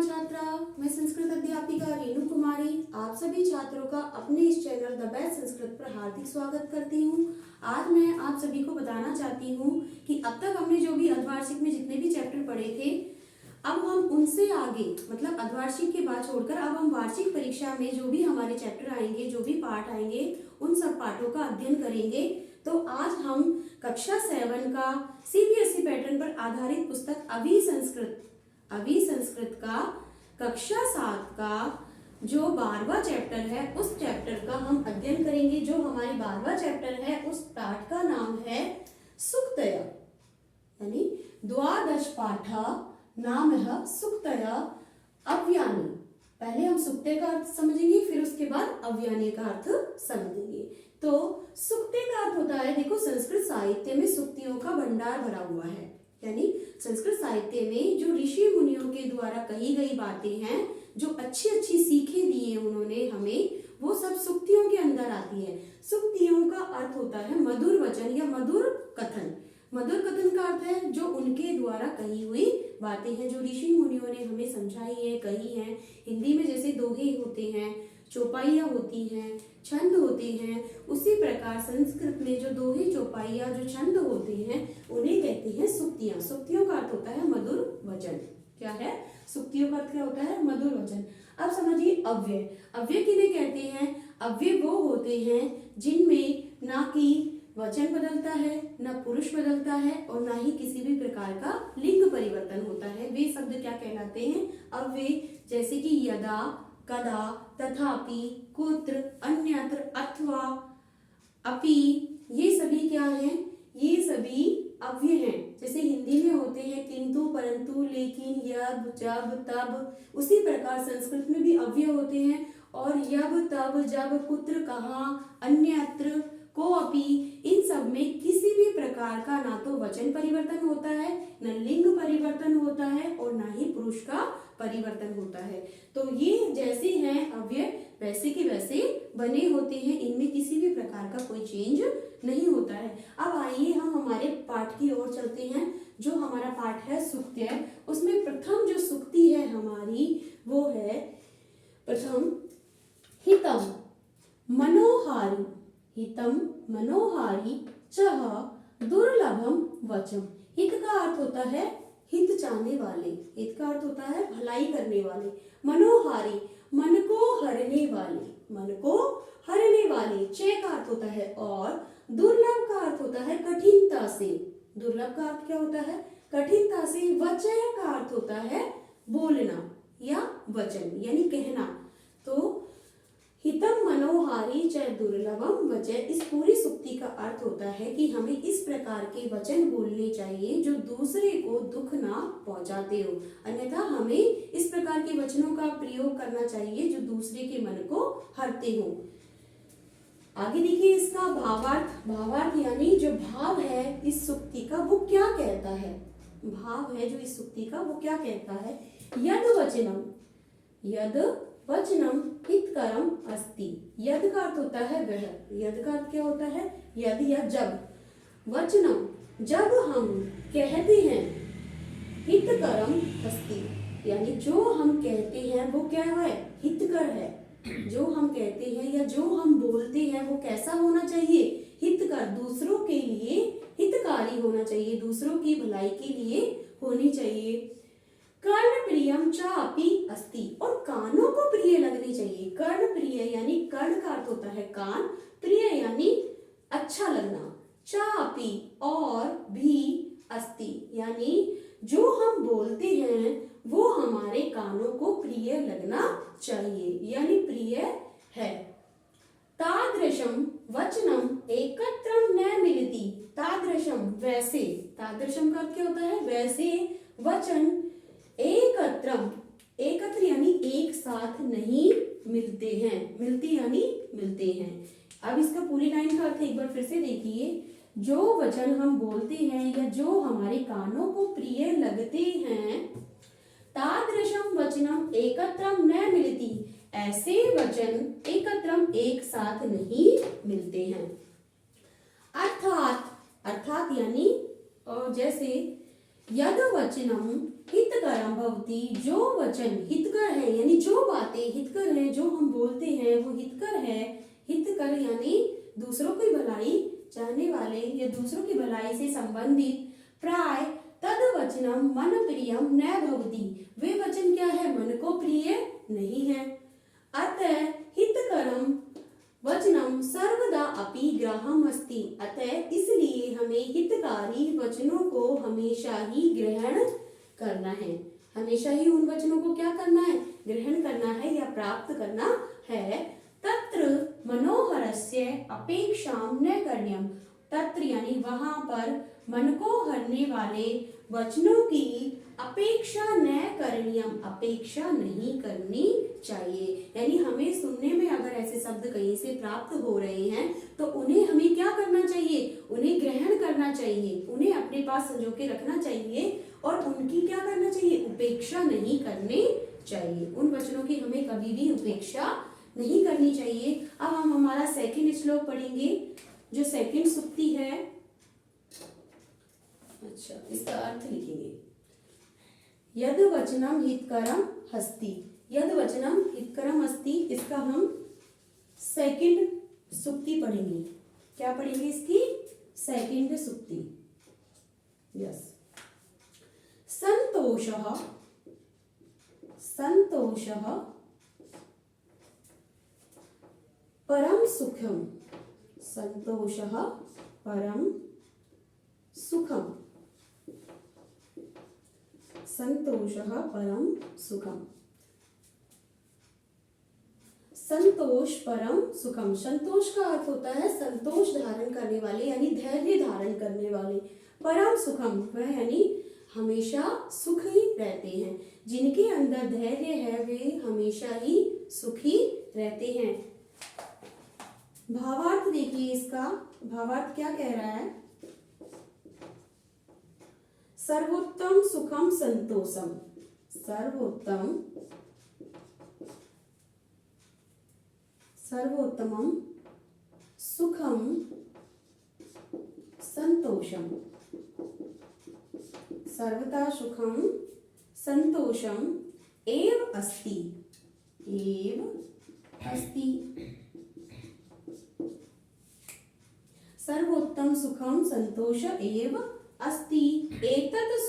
छात्रा, मैं संस्कृत अध्यापिका रेणु कुमारी आप सभी छात्रों का अपने इस चैनल द बेस्ट संस्कृत पर हार्दिक स्वागत करती हूँ। आज मैं आप सभी को बताना चाहती हूँ कि अब तक हमने जो भी अर्धवार्षिक में जितने भी चैप्टर पढ़े थे, अब हम उनसे आगे मतलब अर्धवार्षिक के बाद छोड़कर अब हम वार्षिक परीक्षा में जो भी हमारे चैप्टर आएंगे, जो भी पाठ आएंगे, उन सब पाठों का अध्ययन करेंगे। तो आज हम कक्षा 7 का सीबीएसई पैटर्न पर आधारित पुस्तक अभी संस्कृत का कक्षा 7 का जो 12वां चैप्टर है, उस चैप्टर का हम अध्ययन करेंगे। जो हमारी 12वां चैप्टर है, उस पाठ का नाम है सुक्तय, यानी द्वादश पाठ नाम है सुक्तय अव्यानी। पहले हम सुक्तय का अर्थ समझेंगे, फिर उसके बाद अव्यानी का अर्थ समझेंगे। तो सुक्तय का अर्थ होता है, देखो संस्कृत साहित्य में सुक्तियों का भंडार भरा हुआ है, यानी संस्कृत साहित्य में जो ऋषि मुनियों के द्वारा कही गई बातें हैं, जो अच्छी अच्छी सीखें दी है उन्होंने हमें, वो सब सुक्तियों के अंदर आती है। सुक्तियों का अर्थ होता है मधुर वचन या मधुर कथन। मधुर कथन का अर्थ है जो उनके द्वारा कही हुई बातें हैं, जो ऋषि मुनियों ने हमें समझाई है, कही है। हिंदी में जैसे दोहे होते हैं, चौपाइयाँ होती हैं, छंद होते हैं, उसी प्रकार संस्कृत में जो दोहे, चौपाइयाँ, जो छंद होते हैं, उन्हें कहते हैं सुक्तियाँ। सुक्तियों का अर्थ होता है मधुर वचन। क्या है? सुक्तियों का अर्थ क्या होता है? मधुर वचन। अब समझिए अव्यय। अव्यय किन्हें कहते हैं? अव्यय वो होते हैं जिनमें ना कि वचन बदलता है, ना पुरुष बदलता है, और ना ही किसी भी प्रकार का लिंग परिवर्तन होता है। वे शब्द क्या कहलाते हैं? अव्यय। जैसे कि यदा, कदा, तथापि, कुत्र, अन्यत्र, अथवा, अपि, ये सभी क्या हैं? ये सभी अव्यय हैं। जैसे हिंदी में होते हैं किंतु, परंतु, लेकिन, यद, जब, तब, उसी प्रकार संस्कृत में भी अव्यय होते हैं। और यब, तब, जब, कुत्र, कहाँ, अन्यत्र, को, अपि, इन सब में किसी भी प्रकार का ना तो वचन परिवर्तन होता है, न लिंग परिवर्तन होता है, और ना ही पुरुष का परिवर्तन होता है। तो ये जैसे हैं अव्यय, वैसे के वैसे बने होते हैं, इनमें किसी भी प्रकार का कोई चेंज नहीं होता है। अब आइए हम हमारे पाठ की ओर चलते हैं। जो हमारा पाठ है सुक्तय, उसमें प्रथम जो सुक्ति है हमारी, वो है प्रथम हितम मनोहारी। हितम मनोहारी चह दुर्लभम वचम। हित का अर्थ होता है हित चाहने वाले, हित का अर्थ होता है भलाई करने वाले। मनोहारी मन को हरने वाले, मन को हरने वाले। चय का अर्थ होता है और। दुर्लभ का अर्थ होता है कठिनता से। दुर्लभ का अर्थ क्या होता है? कठिनता से। वचय का अर्थ होता है बोलना या वचन यानी कहना। तो हितम मनोहारी चय दुर्लभम वचय, इस पूरी सुक्ति का अर्थ होता है कि हमें इस प्रकार के वचन बोलने चाहिए जो दूसरे को दुख ना पहुंचाते हो। अन्यथा हमें इस प्रकार के वचनों का प्रयोग करना चाहिए जो दूसरे के मन को हरते हो। आगे देखिए इसका भावार्थ। भावार्थ यानी जो भाव है इस सुक्ति का, वो क्या कहता है? भाव है जो इस सुक्ति का, वो क्या कहता है? यद वचनम, यद वचनम हितकरम अस्ति। यद का अर्थ होता है वह। यद का अर्थ क्या होता है? यद या जब। वचनम, जब हम कहते हैं, हितकरम अस्ति, यानी जो हम कहते हैं वो क्या है? हितकर है। जो हम कहते हैं या जो हम बोलते हैं वो कैसा होना चाहिए? हितकर, दूसरों के लिए हितकारी होना चाहिए, दूसरों की भलाई के लिए होनी चाहिए। कर्ण प्रियम चापि अस्ति, और कानों को प्रिय लगनी चाहिए। कर्ण प्रिय यानी कर्ण का अर्थ होता है कान, प्रिय यानी अच्छा लगना, चापि और भी, अस्ति यानी जो हम बोलते हैं वो हमारे कानों को प्रिय लगना चाहिए, यानी प्रिय है। तादृशम वचनम एकत्रम न मिलति। तादृशम वैसे, तादृशम का अर्थ क्या होता है? वैसे वचन एकत्रम, एकत्र यानी एक साथ नहीं मिलते हैं, मिलती यानी मिलते हैं। अब इसका पूरी लाइन का अर्थ एक बार फिर से देखिए। जो वचन हम बोलते हैं या जो हमारे कानों को प्रिय लगते हैं, तादृशम वचनम एकत्रम न मिलती, ऐसे वचन एकत्रम एक साथ नहीं मिलते हैं। अर्थात, अर्थात यानी और जैसे यद वचनम हितकरम भवति, जो वचन हितकर है यानी जो बातें हितकर है, जो हम बोलते हैं वो हितकर है। हितकर यानी दूसरों की भलाई चाहने वाले या दूसरों की भलाई से संबंधित। प्राय तद वचनम मन प्रियम न भवति, वे वचन क्या है, मन को प्रिय नहीं है। अतः हितकरम वचनम सर्वदा अपि ग्राह्यम अस्ति, अतः इसलिए हमें हितकारी वचनों को हमेशा ही ग्रहण करना है। हमेशा ही उन वचनों को क्या करना है, ग्रहण करना है या प्राप्त करना है। तत्र मनोहरस्य अपेक्षाम न करणीयम, तत्र यानी वहां पर मन को हरने वाले वचनों की अपेक्षा न करणीयम, अपेक्षा नहीं करनी चाहिए। यानी हमें सुनने में अगर ऐसे शब्द कहीं से प्राप्त हो रहे हैं तो उन्हें हमें क्या करना चाहिए, उन्हें ग्रहण करना चाहिए, उन्हें अपने पास संजो के रखना चाहिए और उनकी क्या करना चाहिए, उपेक्षा नहीं करनी चाहिए। उन वचनों की हमें कभी भी उपेक्षा नहीं करनी चाहिए। अब हम हमारा सेकंड श्लोक पढ़ेंगे, जो सेकंड सुक्ति है। अच्छा, इसका अर्थ लिखेंगे। यद वचनम हितकरम हस्ति, यद वचनम हितकरम अस्ति, इसका हम सेकंड सुक्ति पढ़ेंगे। क्या पढ़ेंगे इसकी, सेकंड सुक्ति। यस, संतोषः संतोषः परम सुखम, संतोषः परम सुखम, संतोषः परम सुखम। संतोष परम सुखम, संतोष का अर्थ होता है संतोष धारण करने वाले यानी धैर्य धारण करने वाले। परम सुखम वह यानी हमेशा सुख ही रहते हैं। जिनके अंदर धैर्य है वे हमेशा ही सुखी रहते हैं। भावार्थ देखिए, इसका भावार्थ क्या कह रहा है। सर्वोत्तम सुखम संतोषम, सर्वोत्तमम सुखम संतोषम, सर्वथा सुखम संतोषम एव अस्ति, सर्वोत्तम सुखम संतोष एव अस्ति। एतत्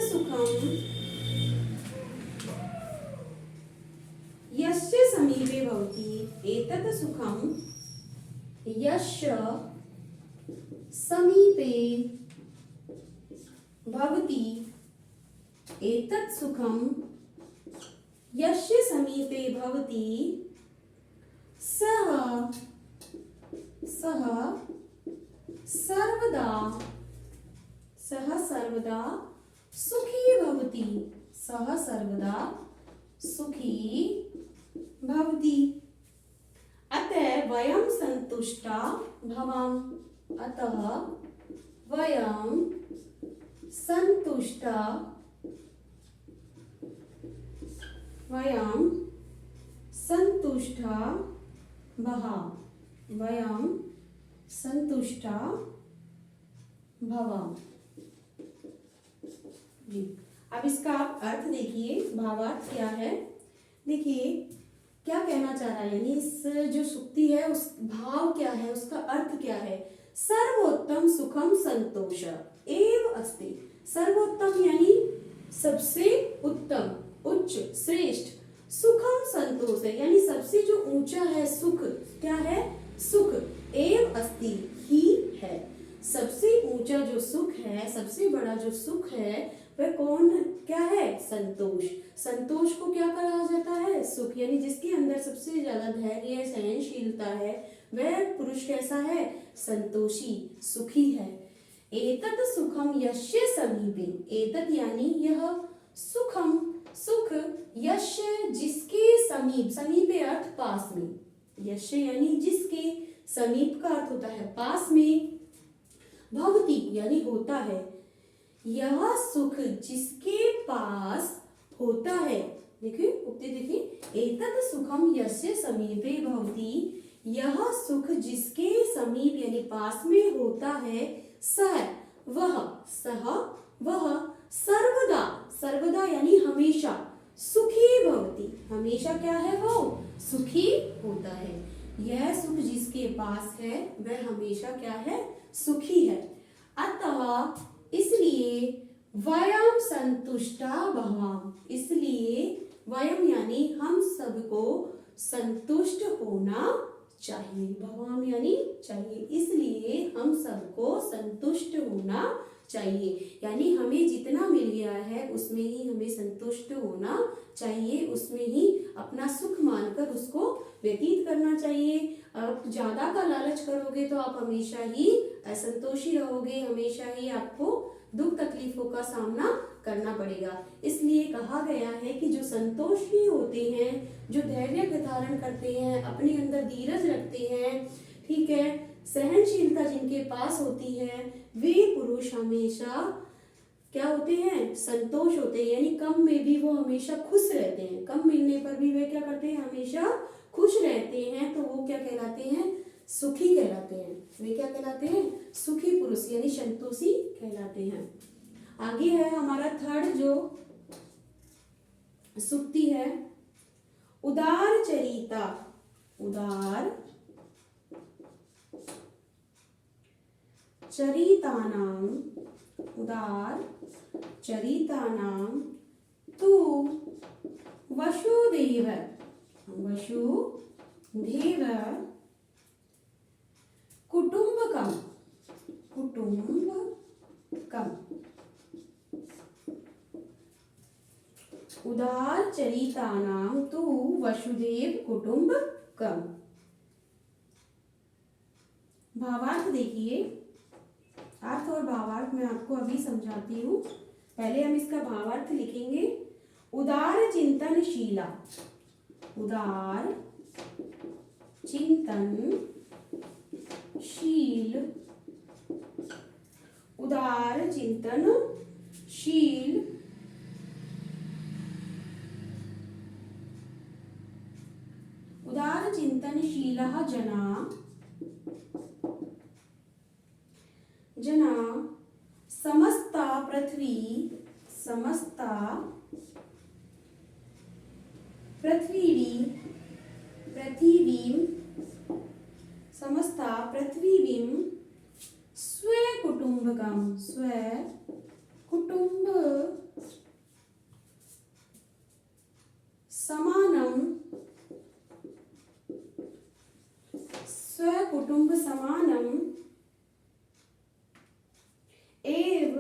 सुखम यस्य समीपे भवति, एतत् सुखम यस्य समीपे भवति, एतत् सुखम यस्य समीपे भवति सः सर्वदा सुखी भवति, सः सर्वदा सुखी भवति। अतः वयं संतुष्टा भवाम, अतः वयं संतुष्टा भवाम। जी, अब इसका आप अर्थ देखिए, भावार्थ क्या है। देखिए क्या कहना चाह रहा है, यानी इस जो सुक्ति है उस भाव क्या है, उसका अर्थ क्या है। सर्वोत्तम सुखम संतोष एव अस्ति, सर्वोत्तम यानी सबसे उत्तम, उच्च, श्रेष्ठ। सुखम संतोष है यानी सबसे जो ऊंचा है सुख, क्या है, सुख। एव अस्ति ही है, सबसे ऊंचा जो सुख है, सबसे बड़ा जो सुख है वह कौन, क्या है, संतोष। संतोष को क्या कहा जाता है, सुख। यानी जिसके अंदर सबसे ज्यादा धैर्य, सहनशीलता है, वह पुरुष कैसा है, संतोषी, सुखी है। एतत् सुखम यस्य समीपे, एतत् यानी यह, सुखम सुख, यस्य जिसके समीप, समीपे अर्थ पास में, यस्य यानी जिसके, समीप का अर्थ होता है पास में, भवति यानी होता है, यह सुख जिसके पास होता है। देखिए उक्ति देखिए, एतत् सुखम यस्य समीपे भवति, यह सुख जिसके समीप यानी पास में होता है सह वह सर्वदा सर्वदा यानी हमेशा सुखी भवति, हमेशा क्या है वो सुखी होता है। यह सुख जिसके पास है वह हमेशा क्या है सुखी है। अतः इसलिए वयम संतुष्टा भवाम, इसलिए वयम यानी हम सबको संतुष्ट होना चाहिए, भवाम यानी चाहिए, इसलिए हम सबको संतुष्ट होना चाहिए। यानी हमें जितना मिल गया है उसमें ही हमें संतुष्ट होना चाहिए, उसमें ही अपना सुख मानकर उसको व्यतीत करना चाहिए। आप ज्यादा का लालच करोगे तो आप हमेशा ही असंतोषी रहोगे, हमेशा ही आपको दुख तकलीफों का सामना करना पड़ेगा। इसलिए कहा गया है कि जो संतोषी होते हैं, जो धैर्य धारण करते हैं, अपने अंदर धीरज रखते हैं, ठीक है, सहनशीलता जिनके पास होती है, वे पुरुष हमेशा क्या होते हैं संतोष होते हैं, यानी कम में भी वो हमेशा खुश रहते हैं, कम मिलने पर भी वे क्या करते हैं हमेशा खुश रहते हैं। तो वो क्या कहलाते हैं सुखी कहलाते हैं, वे क्या कहलाते हैं सुखी पुरुष यानी संतोषी कहलाते हैं। आगे है हमारा थर्ड जो सुक्ति है, उदार चरिता, उदार चरितानां, उदार चरितानां तु वसुदेव, वसुदेव कुटुंबकम, कुटुंबकम, उदार चरितानां तु वसुदेव कुटुंबकम। भावार्थ देखिए, अर्थ और भावार्थ मैं आपको अभी समझाती हूँ। पहले हम इसका भावार्थ लिखेंगे। उदार चिंतनशीला, उदार चिंतनशील, उदार चिंतनशील, उदार चिंतनशीलः जना समस्ता पृथ्वी, समस्ता पृथ्वीं, समस्ता पृथ्वीं स्वकुटुंबकम, स्वकुटुंब समानम, स्वकुटुंब समानम एव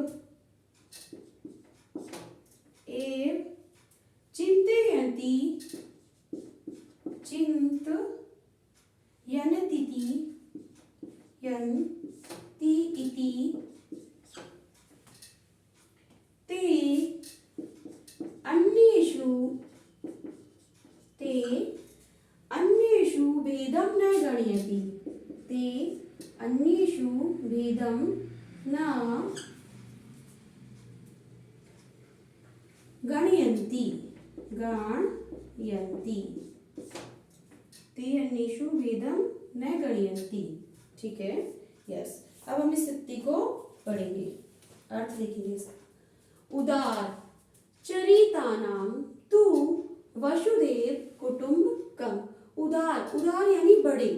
चिंतयन्ति, यन्ति इति ते अन्येषु भेदं न गणयति, ते अन्येषु भेदं न गणयन्ति, ते अन्येषु भेदं न गणयन्ति। ठीक है, यस। अब हम इस स्थिति को पढ़ेंगे, अर्थ लिखेंगे इसका। उदार चरितानां तु वसुदेव कुटुंबकम, उदार, उदार यानी बड़े,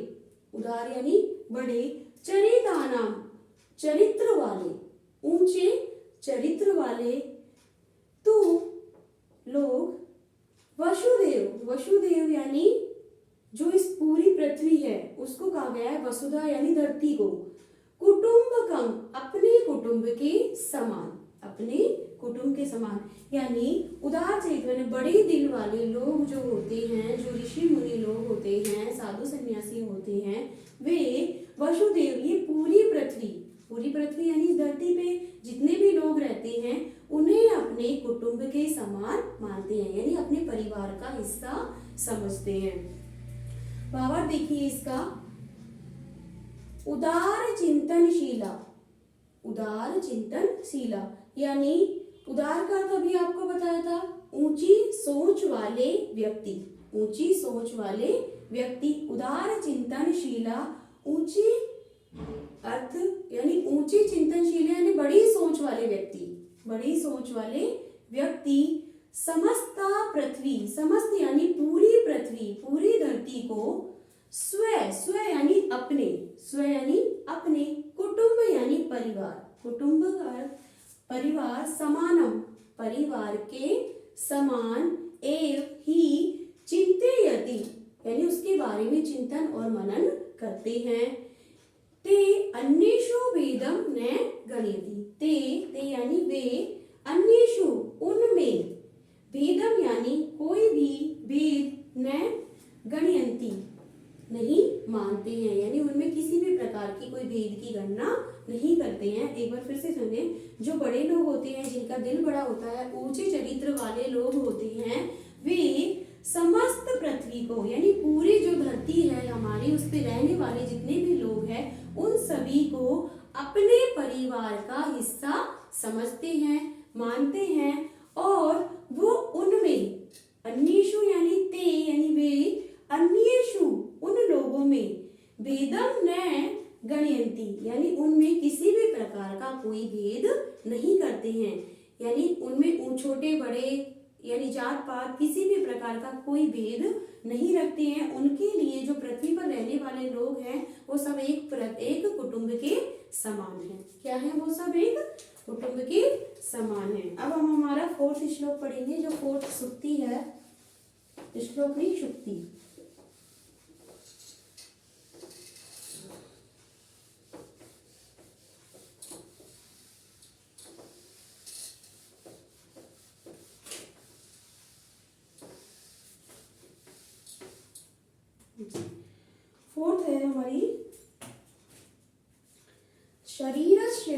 उदार यानी बड़े, चरितानां चरित्र वाले, ऊंचे चरित्र वाले, तु लोग, वसुदेव, वसुदेव यानी जो इस पूरी पृथ्वी है उसको कहा गया है वसुधा यानी धरती को, कुटुंबकम अपने कुटुंब के समान, अपने कुटुंब के समान, यानी उदार चरित्र बड़े दिल वाले लोग जो होते हैं, जो ऋषि मुनि लोग होते हैं, साधु सन्यासी होते हैं, वे वसुदेव ये पूरी पृथ्वी यानी इस धरती पे जितने भी लोग रहते हैं उन्हें अपने कुटुंब के समान मानते हैं, यानी अपने परिवार का हिस्सा समझते हैं। भावार्थ देखिए इसका। उदार चिंतनशीला, उदार चिंतनशीला यानी उदार का अर्थ अभी आपको बताया था ऊंची सोच वाले व्यक्ति, ऊंची सोच वाले व्यक्ति, उदार चिंतनशीला, ऊंची अर्थ यानी ऊंची चिंतनशील यानी बड़ी सोच वाले व्यक्ति, बड़ी सोच वाले व्यक्ति, समस्त पृथ्वी, समस्त यानी पूरी पृथ्वी, पूरी धरती को स्व यानी अपने, स्व यानी अपने, कुटुंब यानी परिवार, कुटुंब का परिवार, समानम परिवार के समान, एव ही चिंतयति यानी उसके बारे में चिंतन और मनन करते हैं। ते अन्येषु वेदम न गणयति, ते यानी वे, अन्येषु उनमें, वेदम यानी कोई भी वेद, न गणयन्ति नहीं मानते हैं, यानी उनमें किसी भी प्रकार की कोई भेद की गणना नहीं करते हैं। एक बार फिर से सुने, जो बड़े लोग होते हैं, जिनका दिल बड़ा होता है, ऊंचे चरित्र वाले लोग होते हैं, वे समस्त पृथ्वी को यानी पूरी जो धरती है हमारी, उस पे रहने वाले जितने भी लोग हैं, उन सभी को अपने परिवार का हिस्सा समझते हैं, मानते हैं, और वो उनमें, अन्येषु यानी ते यानी वे, अन्येषु उन लोगों में, भेदम न गणयन्ति यानी उनमें किसी भी प्रकार का कोई भेद नहीं करते हैं, यानी उनमें छोटे बड़े यानी जात पात किसी भी प्रकार का कोई भेद नहीं रखते हैं। उनके लिए जो पृथ्वी पर रहने वाले लोग हैं वो सब एक कुटुंब के समान हैं। क्या है वो सब? एक कुटुंब के समान है। अब हम हमारा 4th श्लोक पढ़ेंगे, जो 4th सूक्ति है, श्लोक नहीं शुक्ति। फोर्थ है हमारी, शरीरस्य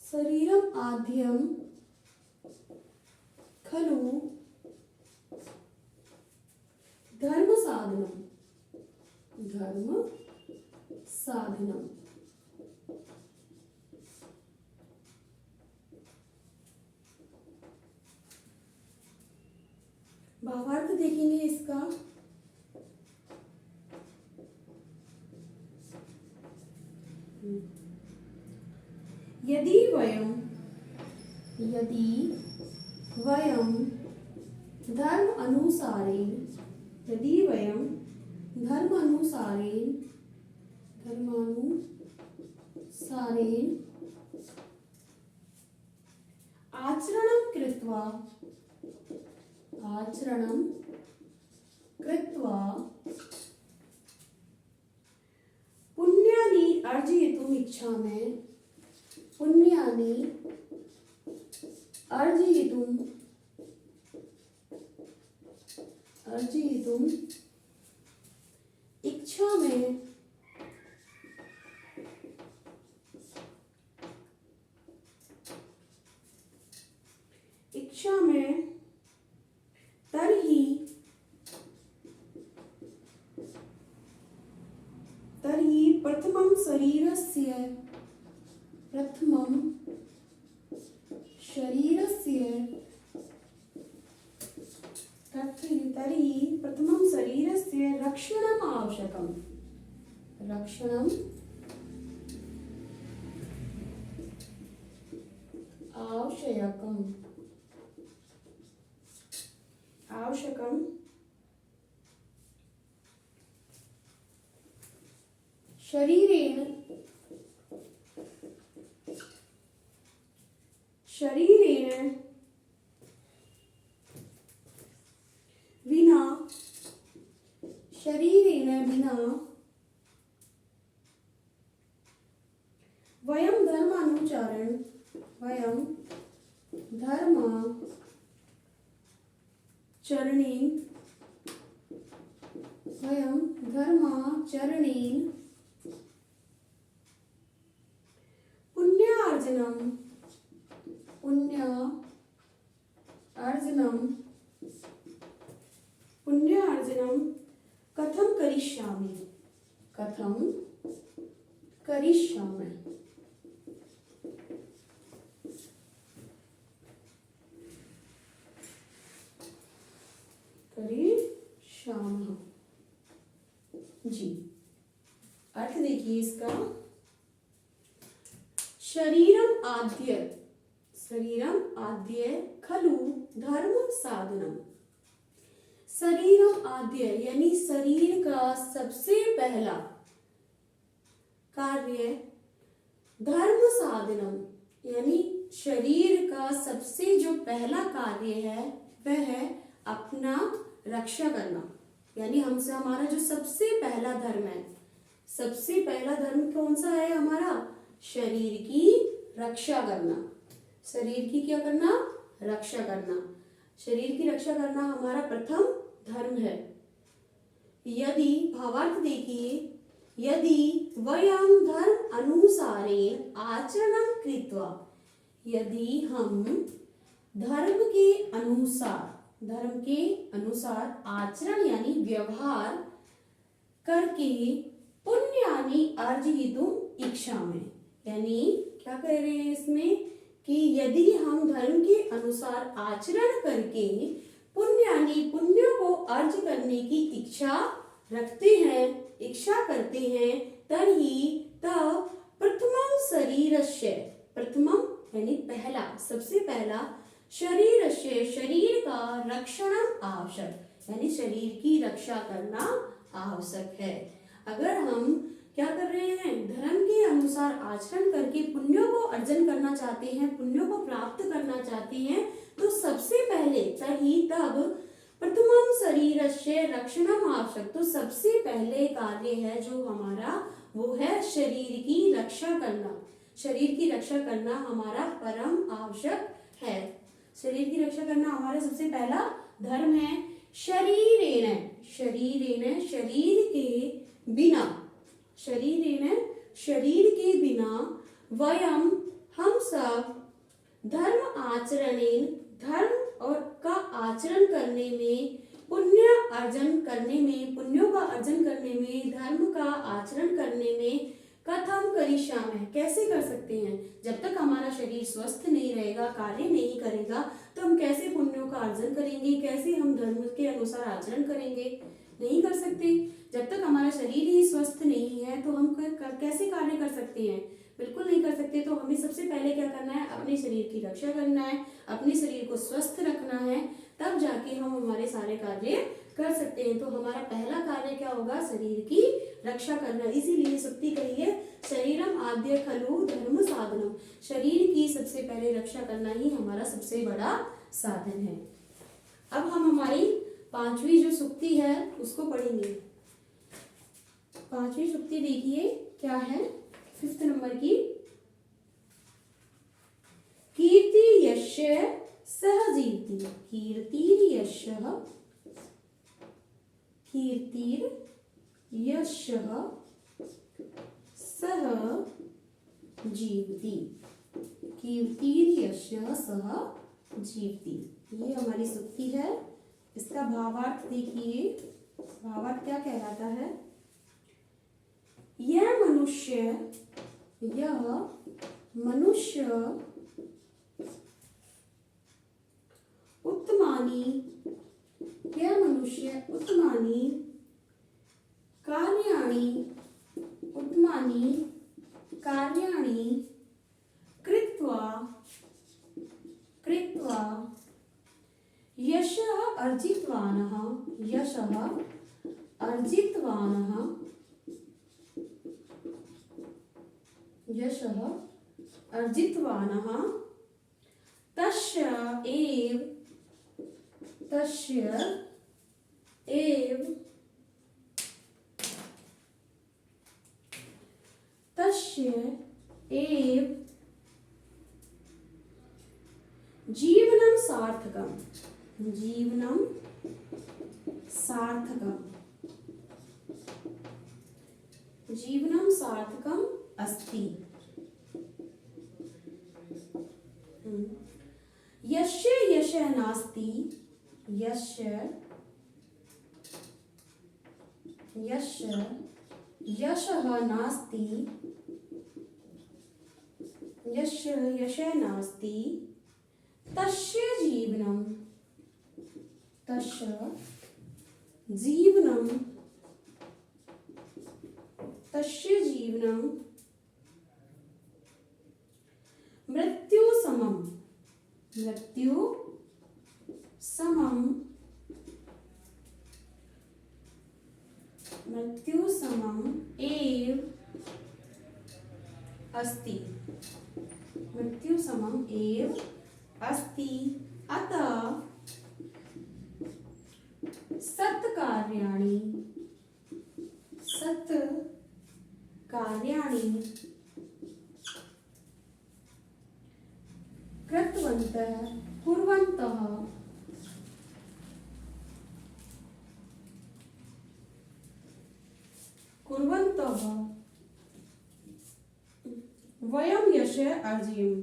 शरीरम आद्यम खलु धर्म साधनम। भावार्थ देखेंगे इसका। यदि वयम धर्म अनुसारेण आचरणं कृत्वा पुण्यानि अर्जयितुम् इच्छामि, इच्छा में तर्हि प्रथमं शरीरस्य रक्षणम् आवश्यकम्। शरीरेण विना वयं धर्माचरणेन पुण्यार्जनम कथम करिष्यामि। श्यामः। जी, अर्थ देखिए इसका। शरीरम आद्य खलु धर्म साधनम। शरीरम आद्य यानी शरीर का सबसे पहला कार्य, धर्म साधनम यानी शरीर का सबसे जो पहला कार्य है वह है अपना रक्षा करना। यानी हमसे हमारा जो सबसे पहला धर्म है, सबसे पहला धर्म कौन सा है हमारा? शरीर की रक्षा करना। शरीर की क्या करना? रक्षा करना। शरीर की रक्षा करना हमारा प्रथम धर्म है। यदि, भावार्थ देखिए, यदि वयं धर्म अनुसारेण आचरणं कृत्वा, यदि हम धर्म के अनुसार आचरण यानी व्यवहार करके पुण्यानि अर्जयितुम् इच्छामि, यानी क्या कह रहे हैं इसमें कि यदि हम धर्म के अनुसार आचरण करके पुण्यों को अर्ज करने की इच्छा रखते हैं, इच्छा करते हैं, तब प्रथमं शरीरस्य, प्रथमम यानी पहला, सबसे पहला, शरीरस्य शरीर का रक्षणम आवश्यक, यानी शरीर की रक्षा करना आवश्यक है। अगर हम क्या कर रहे हैं? धर्म के अनुसार आचरण करके पुण्यों को अर्जन करना चाहते हैं, पुण्यों को प्राप्त करना चाहते हैं, तो सबसे पहले तब प्रथमम शरीरस्य रक्षणम आवश्यक, तो सबसे पहले कार्य है जो हमारा वो है शरीर की रक्षा करना। शरीर की रक्षा करना हमारा परम आवश्यक है। शरीर की रक्षा करना हमारा सबसे पहला धर्म है। शरीरेण शरीर के बिना वयम हम सब धर्म आचरणेन, धर्म और का आचरण करने में, पुण्यों का अर्जन करने में, धर्म का आचरण करने में कथम करिष्यामि, कैसे कर सकते हैं? जब तक हमारा शरीर स्वस्थ नहीं रहेगा, कार्य नहीं करेगा, तो हम कैसे पुण्यों का अर्जन करेंगे? कैसे हम धर्म के अनुसार आचरण करेंगे? नहीं कर सकते। जब तक हमारा शरीर ही स्वस्थ नहीं है तो हम कैसे कार्य कर सकते हैं? बिल्कुल नहीं कर सकते। तो हमें सबसे पहले क्या करना है? अपने शरीर की रक्षा करना है, अपने शरीर को स्वस्थ रखना है, तब जाके हम हमारे सारे कार्य कर सकते हैं। तो हमारा पहला कार्य क्या होगा? शरीर की रक्षा करना। इसीलिए सुक्ति कही है, शरीरम आद्य खलु धर्म साधनम, शरीर की सबसे पहले रक्षा करना ही हमारा सबसे बड़ा साधन है। अब हम हमारी पांचवी जो सुक्ति है उसको पढ़ेंगे। पांचवी सुक्ति देखिए क्या है, 5th नंबर की। कीर्ति यस्य सह जीवति, कीर्तिर यस्य सह जीवति, कीर्तिर यस्य सह जीवति, ये हमारी सुक्ति है। इसका भावार्थ देखिए, भावार्थ क्या कहलाता है? यह मनुष्य उत्तमानि कार्याणि कृत्वा यशः अर्जितवानः तस्य एव जीवनं सार्थकम् अस्ति। यस्य यशः नास्ति, तस्य जीवनम तस्य जीवनम मृत्यु समम एव अस्ति अतः सत्कार्याणि कुर्वन्तः वयं यशः अर्जयेम।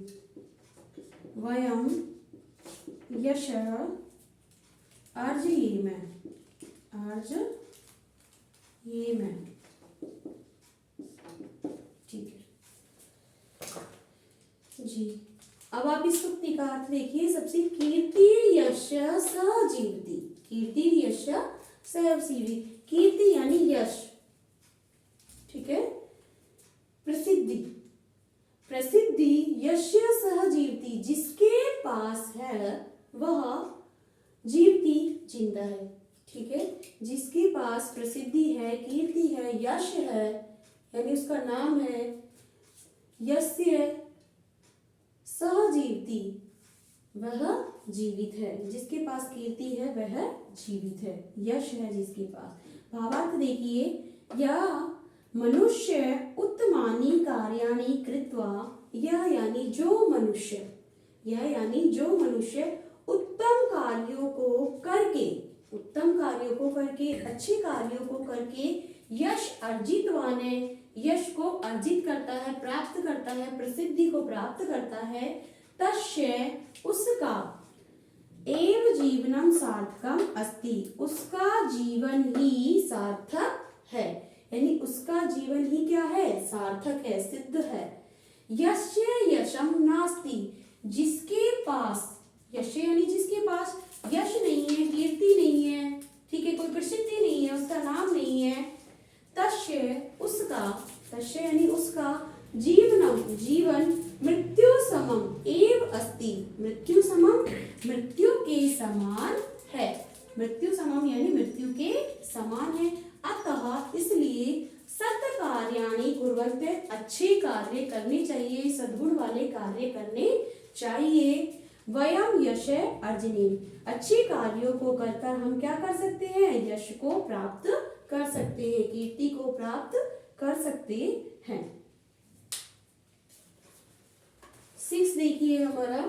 ठीक है जी। अब आप इस सूक्ति का अर्थ देखिए। सबसे कीर्तिर्यश सह जीवति, कीर्तिर्यश सह जीवति, कीर्ति यानी यश, ठीक है। प्रसिद्धि यश्य सह जीवति, जिसके पास है वह जीवति जिंदा है, ठीक है। जिसके पास प्रसिद्धि है, कीर्ति है, यश है, यानी उसका नाम है, यस्य सह जीवति, वह जीवित है। जिसके पास कीर्ति है वह जीवित है, यश है जिसके पास। भावार्थ देखिए, या मनुष्य उत्तमानि कार्याणि कृत्वा, यह यानी जो मनुष्य उत्तम कार्यों को करके अच्छे कार्यों को करके यश अर्जितवान है, यश को अर्जित करता है, प्राप्त करता है, प्रसिद्धि को प्राप्त करता है, तस्य उसका एव जीवनम सार्थकम अस्ति, उसका जीवन ही सार्थक है, यानी उसका जीवन ही क्या है, सार्थक है, सिद्ध है। यस्य यशम नास्ति, जिसके पास, यश यानी जिसके पास यश नहीं है, कीर्ति नहीं है, ठीक है, कोई प्रसिद्धि नहीं है, उसका नाम नहीं है, तस्य यानी उसका जीवन मृत्यु समम एव अस्ति, मृत्यु के समान है, मृत्यु समम यानी मृत्यु के समान है। अतः इसलिए सत्कार्याणि कुर्वन्ते, अच्छे कार्य करने चाहिए, सद्गुण वाले कार्य करने चाहिए। वयम यश अर्जनीम, अच्छे कार्यों को कर हम क्या कर सकते हैं, यश को प्राप्त कर सकते हैं, कीर्ति को प्राप्त कर सकते हैं। 6 देखिए, हमारा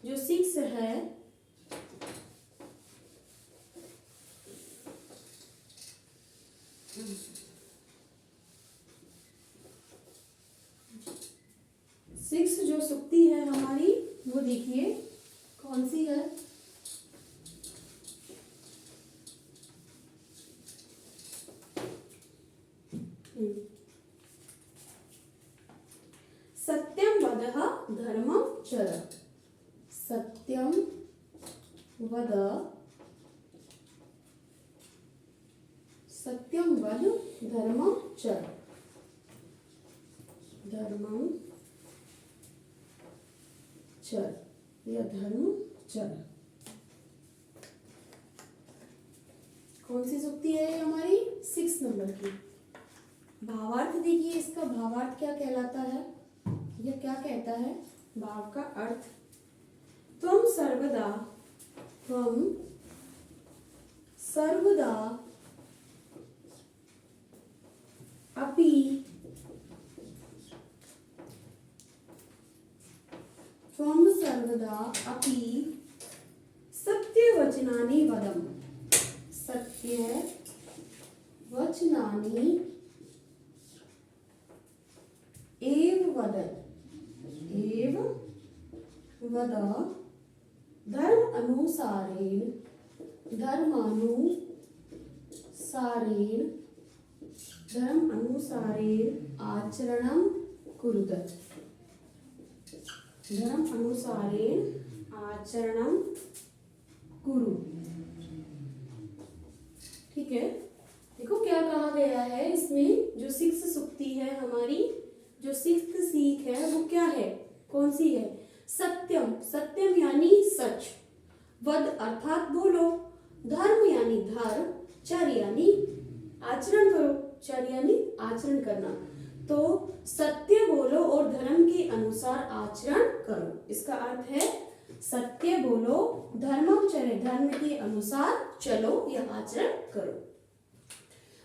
जो 6 है, जो सुक्ति है हमारी, वो देखिए कौन सी है। सत्यम वदः धर्मं चर, सत्यम वद धर्मं चर, या धर्म चर। कौन सी सूक्ति है हमारी, 6 नंबर की। भावार्थ देखिए, इसका भावार्थ क्या कहलाता है, यह क्या कहता है, भाव का अर्थ, त्वं सर्वदा अपि सत्यवचनानि वदम, सत्यवचनानि एव वद धर्मानुसारेण आचरणं कुरुत, ठीक है, देखो क्या कहा गया है इसमें, जो सिक्स सुक्ति है हमारी, जो सिक्स्थ सीख है वो क्या है, कौन सी है, सत्यम, सत्यम यानी सच, वद अर्थात बोलो, धर्म यानी धर्म, चर यानी आचरण करो, चर यानी आचरण करना, तो सत्य बोलो और धर्म के अनुसार आचरण करो। इसका अर्थ है सत्य बोलो, धर्माचर्य, धर्म के अनुसार चलो या आचरण करो।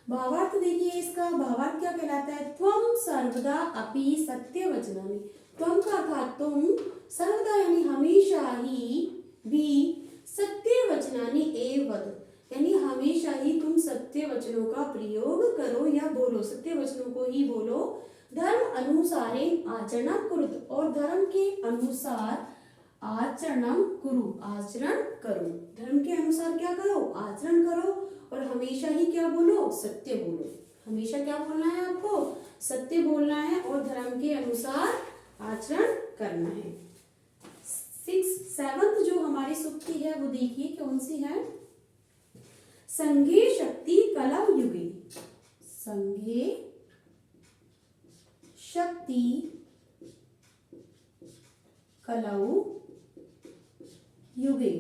भावार्थ देखिए, इसका भावार्थ क्या कहलाता है, त्वम सर्वदा अपि सत्य वचनानि, त्वम का अर्थात तुम, सर्वदा यानी हमेशा ही, भी, सत्य वचनानि एव वद, यानी हमेशा ही तुम सत्य वचनों का प्रयोग करो या बोलो, सत्य वचनों को ही बोलो, धर्म अनुसारे आचरणम कुरुत, और धर्म के अनुसार आचरणम कुरु, आचरण करो, धर्म के अनुसार क्या करो, आचरण करो, और हमेशा ही क्या बोलो, सत्य बोलो, हमेशा क्या बोलना है आपको, सत्य बोलना है और धर्म के अनुसार आचरण करना है। सेवंथ जो हमारी सुक्ति है वो देखिए कौन सी है, संघे शक्ति कलौ युगे, संघे शक्ति कलौ युगे,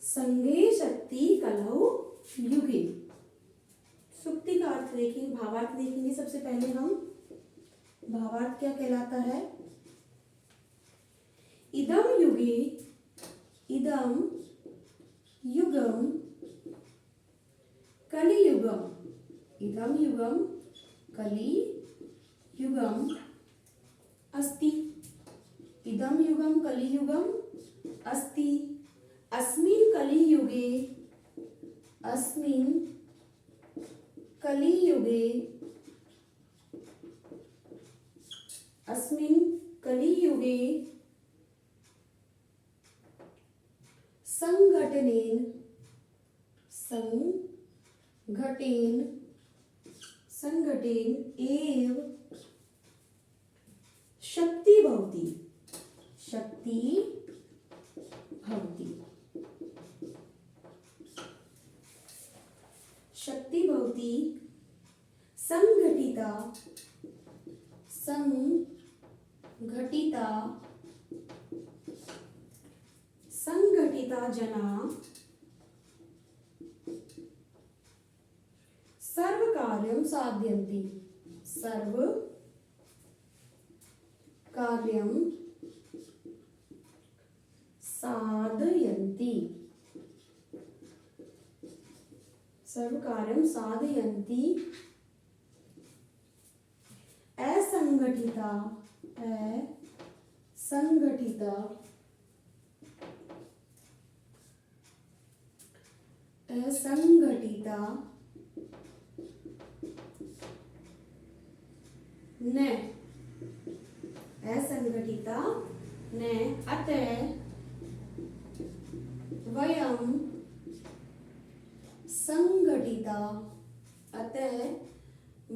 संघे शक्ति कलौ युगे। सुक्ति का अर्थ देखेंगे, भावार्थ देखेंगे सबसे पहले हम, भावार्थ क्या कहलाता है, इदम युगे, इदम युगम कलियुगम, इदम युगम कलियुगम अस्ति, इदम युगम कलियुगम अस्ति, अस्मिन् कलियुगे, अस्मिन् कलियुगे, अस्मिन् कलियुगे संघटनेन, संघटेन, संघटेन एव शक्ति भवति, शक्ति भवति, शक्ति भवति, संघटिता, संघटिता, संघटिता जना सर्व कार्यं साधयन्ति, सर्व कार्यं साधयन्ति, सर्व कार्यं साधयन्ति, असंगठिता, असंगठिता, असंगठिता न, असंगठिता न, अतः वयं संगठिता, अतः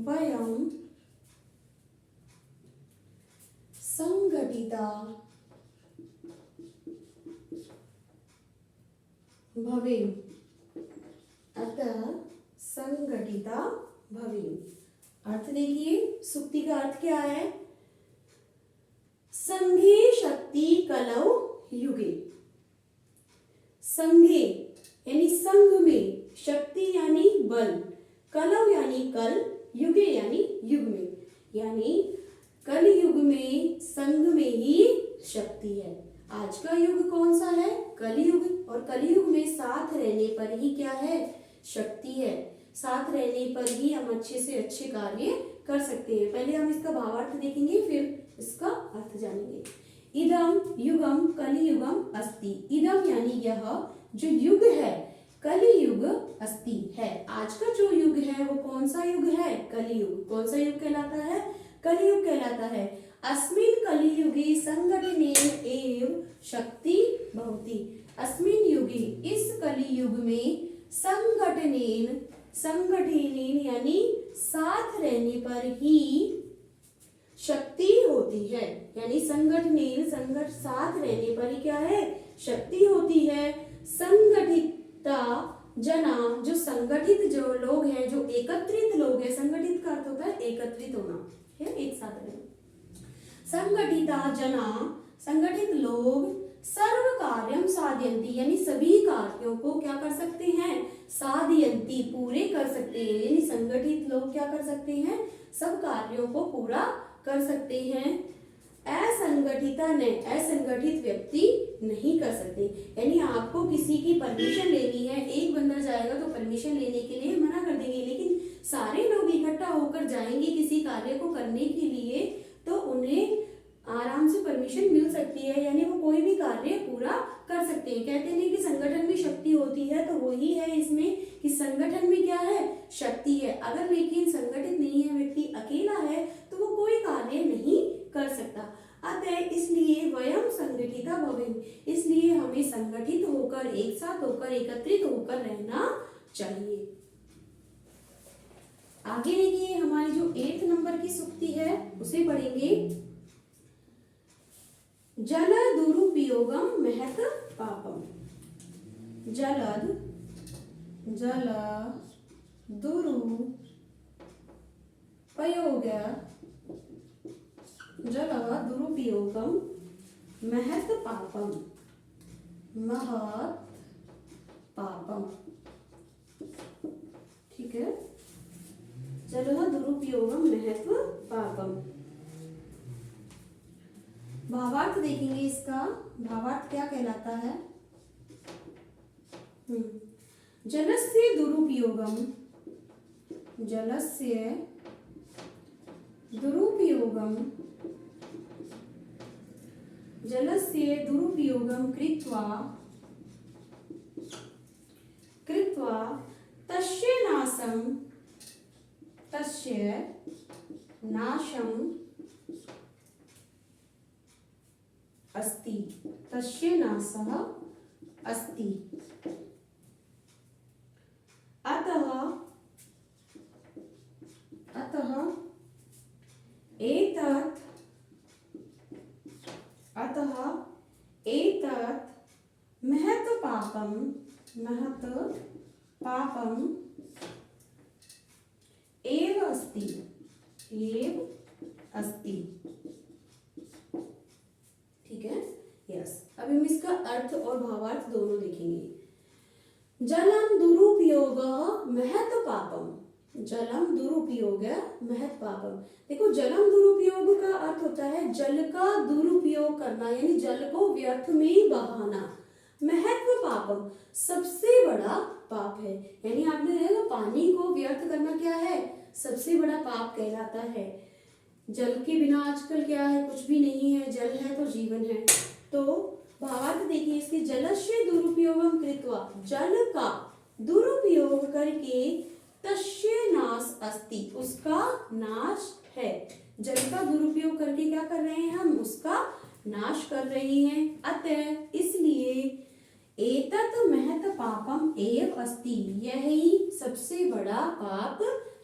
वयं संगठिता भवेम, अतः संगठिता भवेम। अर्थ देखिए, सुक्ति का अर्थ क्या है, संघे शक्ति कलौ युगे, संघे यानी संघ में, शक्ति यानी बल, कलौ यानी कल, युगे यानी युग में, यानी कल युग में संघ में ही शक्ति है। आज का युग कौन सा है, कलयुग, और कलयुग में साथ रहने पर ही क्या है, शक्ति है, साथ रहने पर ही हम अच्छे से अच्छे कार्य कर सकते हैं। पहले हम इसका भावार्थ देखेंगे, फिर इसका अर्थ जानेंगे। इदम युगम कलियुगम अस्ति, इदम यानी यह जो युग है, कलियुग अस्ति है, आज का जो युग है वो कौन सा युग है, कलियुग, कौन सा युग कहलाता है, कलियुग कहलाता है। अस्मिन् कलियुगे संघटनेन एव शक्ति भवति, अस्मिन् युगे, इस कलियुग में, संघटनेन, संघटनेन यानी साथ रहने पर ही शक्ति होती है, यानी संघटनेन, संगठ, साथ रहने पर ही क्या है, शक्ति होती है। संगठिता जना, जो संगठित जो लोग हैं, जो एकत्रित लोग हैं, संगठित का अर्थ होता है एकत्रित होना, है एक साथ रहना। संगठिता जना, संगठित लोग, सर्व कार्यम साधयन्ति, यानी सभी कार्यों को क्या कर सकते हैं, साधयन्ति, पूरे कर सकते हैं, यानी संगठित लोग क्या कर सकते हैं, सब कार्यों को पूरा कर सकते हैं। असंगठिता ने, असंगठित व्यक्ति नहीं कर सकते, यानी आपको किसी की परमिशन लेनी है, एक बंदा जाएगा तो परमिशन लेने के लिए मना कर देंगे, लेकिन सारे लोग इकट्ठा होकर जाएंगे किसी कार्य को करने के लिए तो उन्हें आराम से परमिशन मिल सकती है, यानी वो कोई भी कार्य पूरा कर सकते हैं। कहते हैं कि संगठन में शक्ति होती है, तो वही है इसमें कि संगठन में क्या है, शक्ति है। अगर लेकिन संगठित नहीं है, व्यक्ति अकेला है, तो वो कोई कार्य नहीं कर सकता। अतः इसलिए वयम संगठिता भवेम, इसलिए हमें संगठित होकर, एक साथ होकर, एकत्रित होकर रहना चाहिए। आगे देखिए हमारी जो 8 नंबर की सूक्ति है उसे पढ़ेंगे। जल दुरुपयोगम महत पापम, जल दुरुपयोग, जल दुरुपयोगम महत पापम, महत पापम, ठीक है। जल दुरुपयोगम महत्व पापम, भावार्थ देखेंगे इसका। भावार्थ क्या कहलाता है, जलस्य दुरुपयोगम, जलस्य दुरुपयोगम, जलस्य दुरुपयोगम कृत्वा, कृत्वा तस्य नाशम, तस्य नाशम अस्ति, तस्य नाशः अस्ति। अतः एतत्, अतः एतत् महत् पापं, महत् पापं एव अस्ति, एव अस्ति, ठीक है। यस, अब हम इसका अर्थ और भावार्थ दोनों देखेंगे। जलम दुरुपयोगः महत् पापम, जलम दुरुपयोग महत् पापम। देखो जलम दुरुपयोग का अर्थ होता है जल का दुरुपयोग करना, यानी जल को व्यर्थ में बहाना। महत्व पापम, सबसे बड़ा पाप है, यानी आपने देखा पानी को व्यर्थ करना क्या है, सबसे बड़ा पाप कहलाता है। जल के बिना आजकल क्या है, कुछ भी नहीं है, जल है तो जीवन है। तो भावार्थ देखिए इसके, जलस्य दुरुपयोगम कृत्वा, जल का दुरुपयोग करके, तस्य नाश अस्ति, उसका नाश है। जल का दुरुपयोग करके क्या कर रहे हैं हम, उसका नाश कर रहे हैं। अतः इसलिए एतत् महत् पापम एव अस्ति, यही सबसे बड़ा पाप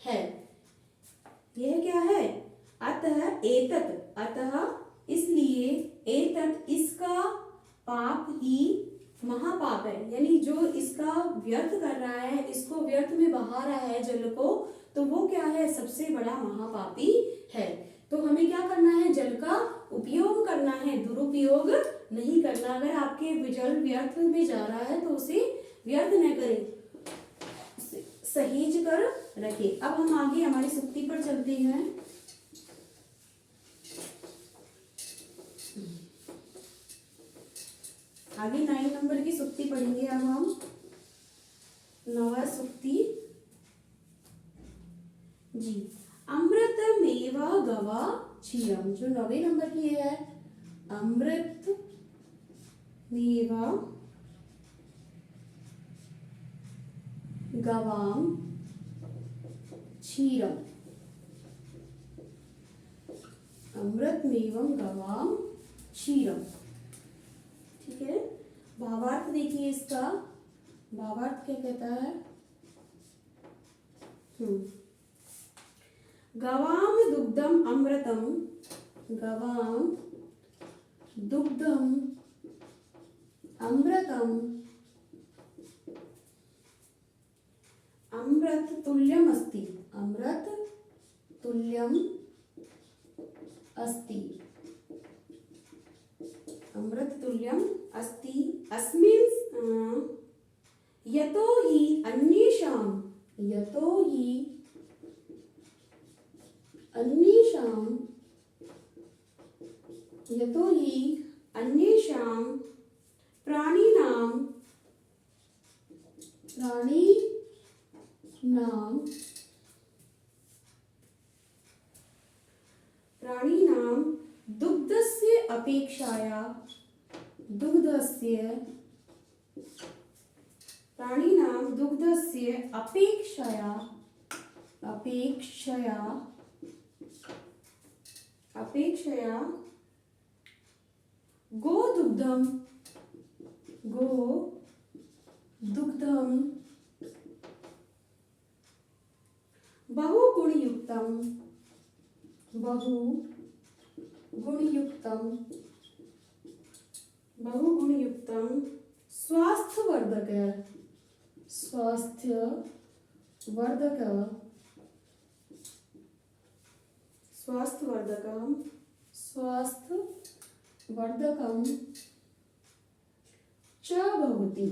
है। यह क्या है, अतः एतत्, अतः इसलिए, एतत् इसका, पाप ही महापाप है, यानी जो इसका व्यर्थ कर रहा है, इसको व्यर्थ में बहा रहा है जल को, तो वो क्या है, सबसे बड़ा महापापी है। तो हमें क्या करना है, जल का उपयोग करना है, दुरुपयोग नहीं करना। अगर आपके जल व्यर्थ में जा रहा है तो उसे व्यर्थ न करें, सहेज कर रखें। अब हम आगे हमारी सूक्ति पर चलते हैं। आगे 9 नंबर की सूक्ति पढ़ेंगे। अब हम 9वां सूक्ति जी, अमृतमेवा गवा क्षीरम, जो 9वें नंबर की है, अमृत मेवा गवाम क्षीरम, अमृत मेवम गवाम क्षीरम, ठीक है। भावार्थ देखिए इसका, भावार्थ क्या कहता है, गवाम दुग्धम अमृतम, गवाम दुग्धम अमृतम अमृत तुल्यम अस्ति, अमृत तुल्यम अस्ति, अमृत तुल्यम अस्ति। अस्मिन् यतो हि अन्येषां, यतो हि अन्येषां, यतो हि अन्येषां प्राणिनां, प्राणिनां दुग्धस्य अपेक्षया, दुग्धस्य, प्राणिनां दुग्धस्य अपेक्षया, अपेक्षया, अपेक्षया गोदुग्धं, गोदुग्धं बहुगुणयुक्तं, बहुगुणयुक्तं, बहुगुणयुक्तं स्वास्थ्यवर्धक, स्वास्थ्यवर्धक, स्वास्थ्यवर्धकं, स्वास्थ्यवर्धकं च भवति,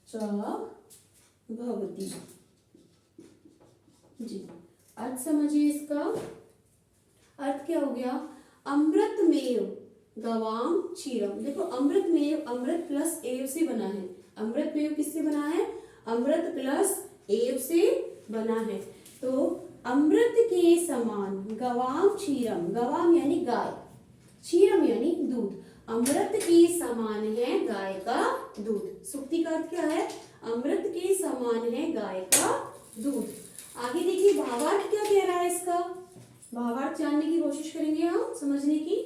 च भवति। जी, अर्थ समझिए इसका। अर्थ क्या हो गया? अमृतमेव गवाम क्षीरम। देखो अमृतमेव, अमृत प्लस एव से बना है। अमृतमेव किससे बना है? अमृत प्लस एव से बना है। तो अमृत के समान गवाम क्षीरम, गवाम यानी गाय, क्षीरम यानी दूध। अमृत के समान है गाय का दूध। सुक्ति का अर्थ क्या है? अमृत के समान है गाय का दूध। आगे देखिए भावार्थ क्या कह रहा है इसका। भावार्थ जानने की कोशिश करेंगे हम, समझने की।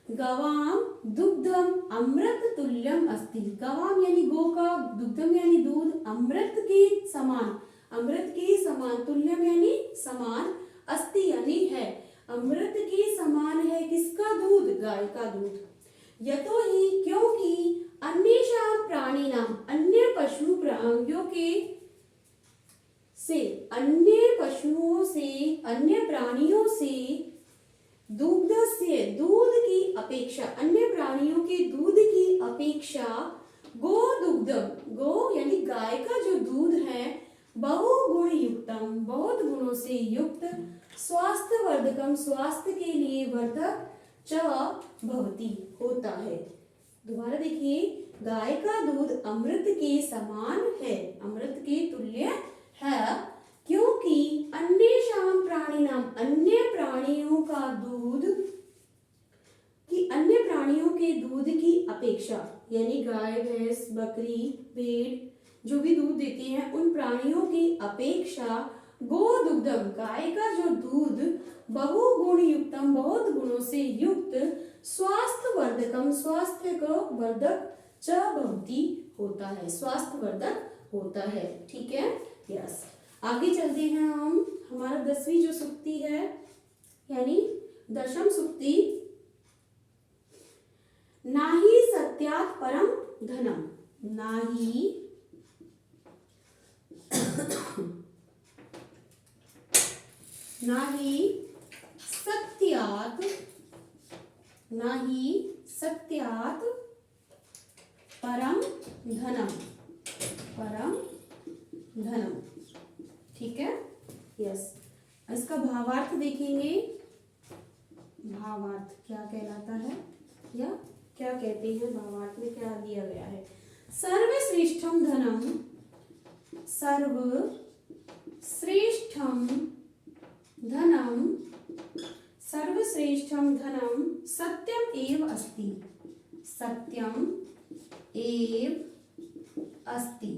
गवाम दुग्धम अमृत तुल्यम अस्ति। गवाम यानी गो का, दुग्धम यानी दूध, अमृत के समान, अमृत के समान, तुल्यम यानी समान, अस्ति यानी है। अमृत के समान है किसका दूध? गाय का दूध। यतो ही क्योंकि अन्येषां प्राणिनां, अन्य पशु प्राणियों के से, अन्य पशुओं से, अन्य प्राणियों से दुग्धस्य, दूध की अपेक्षा, अन्य प्राणियों के दूध की अपेक्षा गो दुग्धम, गो यानी गाय का जो दूध है, बहुगुण युक्तम, बहुत गुणों से युक्त, स्वास्थ्य वर्धकम, स्वास्थ्य के लिए वर्धक, च भवति होता है। दोबारा देखिए, गाय का दूध अमृत के समान है, अमृत के तुल्य है, क्योंकि अन्येषां प्राणिनां, अन्य प्राणियों का दूध कि अन्य प्राणियों के दूध की अपेक्षा, यानी गाय, भैंस, बकरी, भेड़ जो भी दूध देते हैं, उन प्राणियों की अपेक्षा गो दुग्धम, गाय का जो दूध, बहुगुण युक्तम, बहुत गुणों से युक्त, स्वास्थ्य वर्धकम, स्वास्थ्य को वर्धक, च भवति होता है, स्वास्थ्य वर्धक होता है। ठीक है, यस। आगे चलते हैं हम। हमारा 10वीं जो सुक्ति है, यानी दशम सुक्ति, नाहि सत्यात् परम धनम, नाहि नाहि सत्यात्, नाहि सत्यात् परम धनम, परम धनम। ठीक है, यस। इसका भावार्थ देखेंगे। भावार्थ क्या कहलाता है या क्या कहते हैं, भावार्थ में क्या दिया गया है? सर्वश्रेष्ठम धनम, सर्वश्रेष्ठम धनम, सर्वश्रेष्ठम धनम सत्यम एव अस्ति, सत्यम एव अस्ति,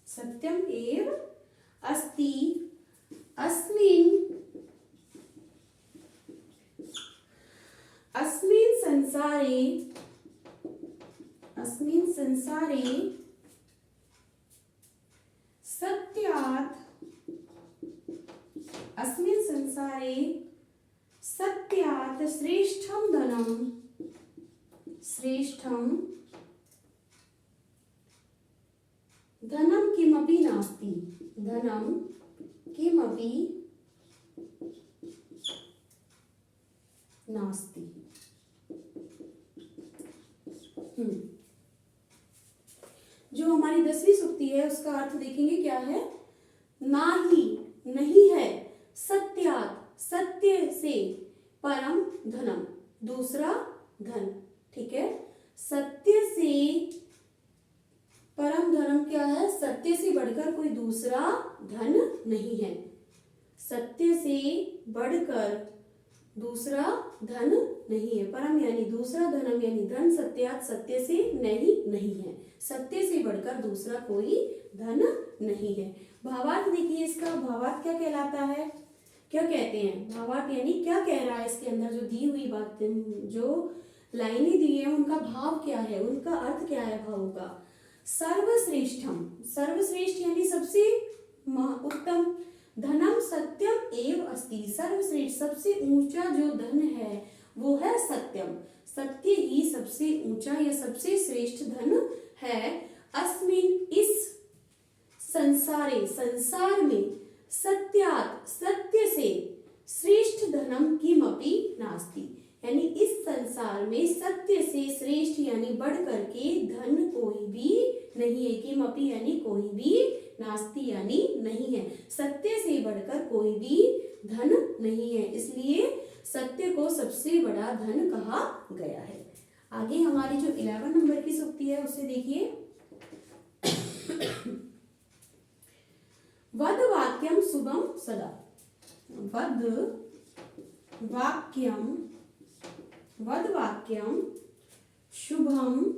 सत्यम एव अस्ति। अस्मिन् संसारे, अस्मिन् संसारे सत्यात्, अस्मिन् संसारे सत्यात् श्रेष्ठम धनम, श्रेष्ठम धनम किमपि नास्ति, धनम किमपि नास्ति। जो हमारी 10वीं सूक्ति है उसका अर्थ देखेंगे क्या है। ना ही, नहीं है, सत्यात, सत्य से, परम धनम, दूसरा धन। ठीक है, सत्य से परम धनम क्या है, सत्य से बढ़कर कोई दूसरा धन नहीं है। सत्य से बढ़कर दूसरा धन नहीं है। परम यानी दूसरा, धनम यानी धन, सत्यात सत्य से, नहीं है, सत्य से बढ़कर दूसरा कोई धन नहीं है। भावार्थ देखिए, इसका भावार्थ क्या कहलाता है, क्या कहते हैं, भावार्थ यानी क्या कह रहा है इसके अंदर जो दी हुई बातें, जो लाइनें दी है उनका भाव क्या है, उनका अर्थ क्या है भाव का। सर्वश्रेष्ठम, सर्वश्रेष्ठ यानी सबसे उत्तम, धनम सत्यम एव अस्ति, सर्वश्रेष्ठ सबसे ऊंचा जो धन है वो है सत्यम, सत्य ही सबसे ऊंचा या सबसे श्रेष्ठ धन है। अस्मिन, इस संसारे, संसार में, सत्यात, सत्य से, श्रेष्ठ धनम किमपि नास्ति, यानी इस संसार में सत्य से श्रेष्ठ यानी बढ़ करके धन कोई भी नहीं है। किमपि यानी कोई भी, नास्ति यानी नहीं है, सत्य से बढ़कर कोई भी धन नहीं है, इसलिए सत्य को सबसे बड़ा धन कहा गया है। आगे हमारी जो 11 नंबर की सूक्ति है उसे देखिए। वद वाक्यम शुभम सदा, वद वाक्यम, वद वाक्यम शुभम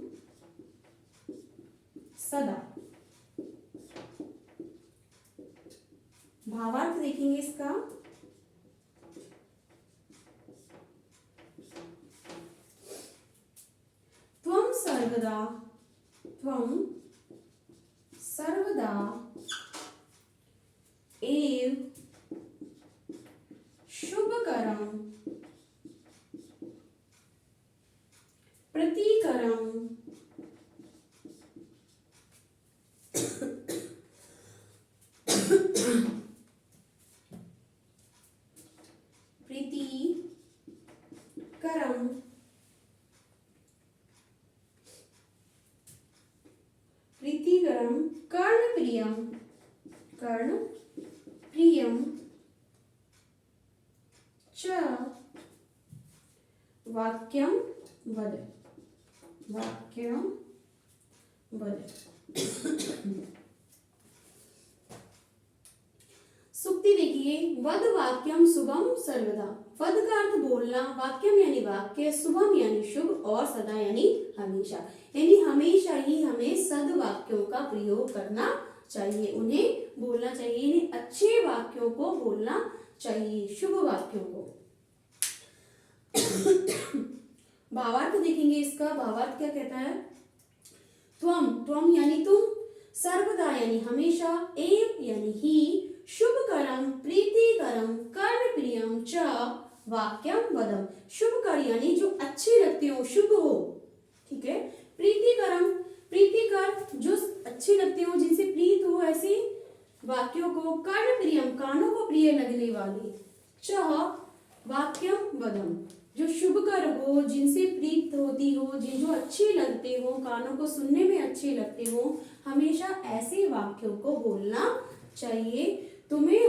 सदा। भावार्थ देखेंगे इसका। त्वं सर्वदा, त्वं सर्वदा एव शुभकरं प्रतिकरं प्रीतिकरं प्रीतिकरं कर्णप्रियं, कर्णप्रियं च वाक्यं वद, वाक्यं वद। सूक्ति देखिए। वद वाक्यम शुभम सर्वदा, वद का अर्थ बोलना, वाक्यम यानी वाक्य, शुभम यानी शुभ और सदा यानी हमेशा, यानी हमेशा ही हमें सद वाक्यों का प्रयोग करना चाहिए, उन्हें बोलना चाहिए, यानी अच्छे वाक्यों को बोलना चाहिए, शुभ वाक्यों को। भावार्थ देखेंगे इसका। भावार्थ क्या कहता है। त्वम, त्वम यानी तुम, सर्वदा यानी हमेशा, एव यानी ही, शुभकरम, प्रीतिकरम, कर्णप्रियम च वाक्यम वदम, शुभकर यानी जो अच्छे लगते हो, शुभ हो, ठीक है। प्रीतिकरम, प्रीतिकर जो अच्छे लगते हो, जिनसे प्रीत हो, ऐसे वाक्यों को। कर्णप्रियम, कानों को प्रिय लगने वाले। च वाक्यम वदम, जो शुभकर हो, जिनसे प्रीत होती हो, जो अच्छे लगते हो, कानों को सुनने में अच्छे लगते हो, हमेशा ऐसे वाक्यों को बोलना चाहिए। तुम्हें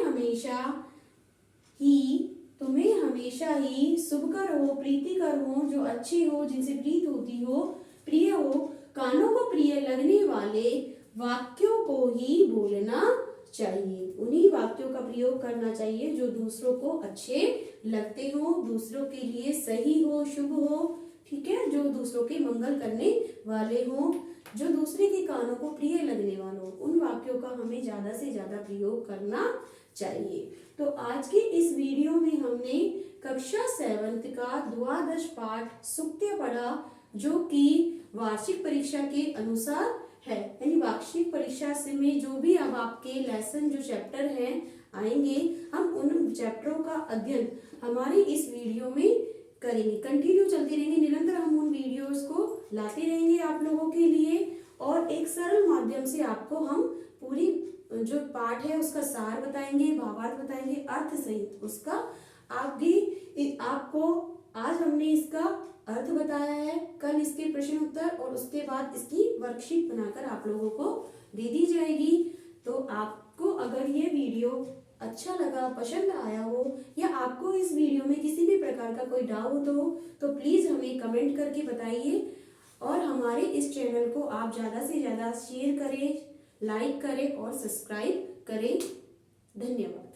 हमेशा ही शुभकर हो, प्रीतिकर हो, जो अच्छे हो, जिनसे प्रीत होती हो, प्रिय हो, कानों को प्रिय लगने वाले वाक्यों को ही बोलना चाहिए, उन्हीं वाक्यों का प्रयोग करना चाहिए जो दूसरों को अच्छे लगते हो, दूसरों के लिए सही हो, शुभ हो, ठीक है, जो दूसरों के मंगल करने वाले हो, जो दूसरे के कानों को प्रिय लगने वालों, उन वाक्यों का हमें ज्यादा से ज्यादा प्रयोग करना चाहिए। तो आज के इस वीडियो में हमने कक्षा 7 का द्वादश पाठ सूक्तियां पढ़ा, जो कि वार्षिक परीक्षा के अनुसार है, यानी वार्षिक परीक्षा से में जो भी अब आपके लेसन जो चैप्टर हैं आएंगे, हम उन चैप्टरों का अध्ययन हमारे इस वीडियो में करेंगे। कंटिन्यू चलते रहेंगे, निरंतर हम उन वीडियोस को लाते रहेंगे आप लोगों के लिए, और एक सरल माध्यम से आपको हम पूरी जो पाठ है उसका सार बताएंगे, भावार्थ बताएंगे, अर्थ सहित उसका आपको आज हमने इसका अर्थ बताया है, कल इसके प्रश्न उत्तर और उसके बाद इसकी वर्कशीट बनाकर आप लोगों को दे दी जाएगी। तो आपको अगर ये वीडियो अच्छा लगा, पसंद आया हो या आपको इस वीडियो में किसी भी प्रकार का कोई डाउट हो तो प्लीज़ हमें कमेंट करके बताइए और हमारे इस चैनल को आप ज़्यादा से ज़्यादा शेयर करें, लाइक करें और सब्सक्राइब करें। धन्यवाद।